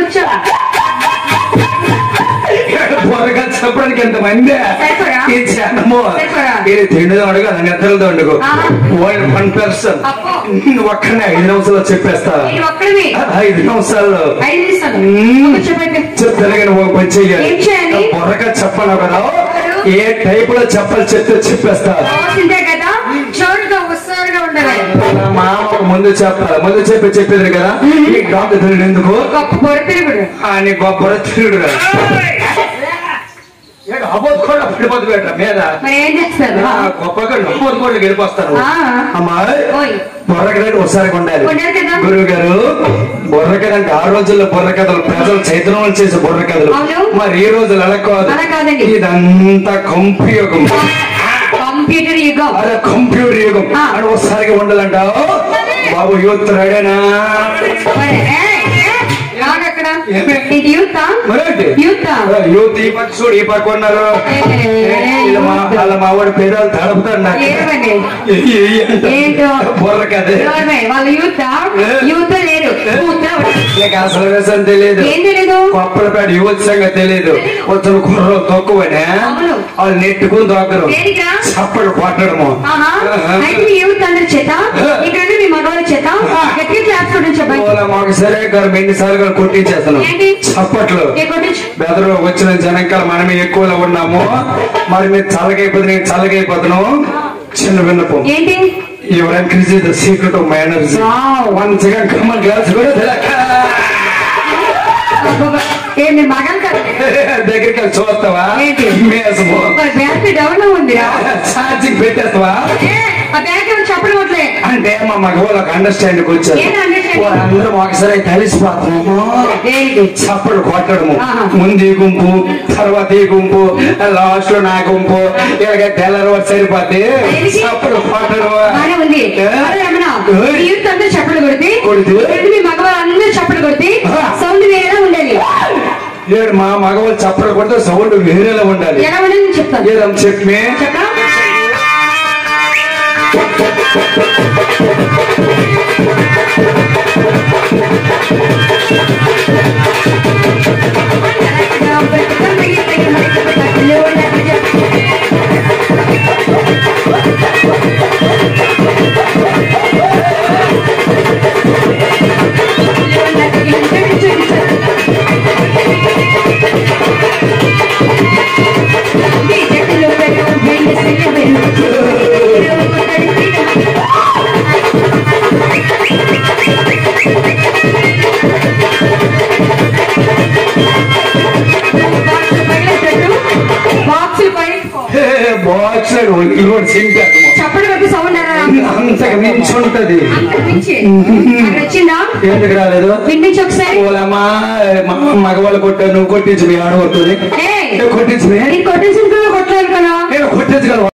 కూర్చో. బొర్రగా చెప్పడానికి ఎంతమంది ఈ జనము ఇది తిండితో అడుగు అది నిద్రలతో అడుగు 1 person ఒక్కనే 5 నిమిషాల్లో చెప్పేస్తా. 5 నిమిషాల్లో చెప్తాను పని చెయ్యాలి. బొర్రగా చెప్పను కదా ఏ టైప్ లో చెప్పాలి చెప్తే చెప్పేస్తా. మామ ముందు చెప్పాలి. ముందు చెప్పేది కదా ఈ డాక్టర్ తిరుగుడు ఎందుకు అని గొప్ప తిరుగుడు కదా అబోధ్ కూడా పడిపోతు పెట్ట మీద గొప్పగా నమ్మోదు కూడా గెలిపోస్తారు. అమ్మా బొర్రకథ ఒకసారి ఉండాలి గురువు గారు. బుర్రకథంటే ఆ రోజుల్లో బుర్రకథలు ప్రజలు చైతన్యం చేసే బుర్రకథలు. మరి ఈ రోజులు అలా కాదు. ఇదంతా కంప్యూటర్ యుగం. అదే కంప్యూటర్ యుగం అని ఒకసారిగా ఉండాలంటావు బాబు. యూత్ రెడీనా? యూత్ ఈ పక్క చూడు ఈ పక్క ఉన్నారు. వాళ్ళ మావాడి పేదాలు తడుపుతాడు నాకు బుర్ర కదే. అసలు విషయం తెలియదు. కొప్పలపేట యువత సంగతి తెలియదు. కొంచెం కుర్రలు తక్కువనే వాళ్ళు నెట్టుకుని దొక్కరు చప్పడు కొట్టడము. మాకు సరే గారు ఎన్నిసార్లు కొట్టించేస్తాను చప్పట్లు. బెదరు వచ్చిన జనంకాల మనమే ఎక్కువలో ఉన్నాము. మరి మీరు చల్లగైపోతే నేను చల్లగైపోతాను. చిన్న విన్నపం your increase the secret of my energy. Once again come on glass కూడా దగ్గరికి చూస్తావా? ఛార్జింగ్ పెట్టేస్తావా? అంటే మా మగవాళ్ళకి అండర్స్టాండింగ్ వచ్చారు. అందరం ఒకసారి కలిసిపోతున్నాము. చప్పుడు కొట్టడము. ముందు ఈ గుంపు తర్వాత ఈ గుంపు లాస్ట్ లో నా గుంపు ఇలాగ తెల్లరు సరిపోద్ది. చప్పుడు కొట్టడం మా మగవాళ్ళు చప్పలు కొడితే సౌండ్ వేరేలా ఉండాలి. చెప్పే ఎందుకు రాలేదు? మగవాళ్ళు కొట్టారు నువ్వు కొట్టించు. ఆడగొడుతుంది కొట్టించు. కొట్టించగలవా?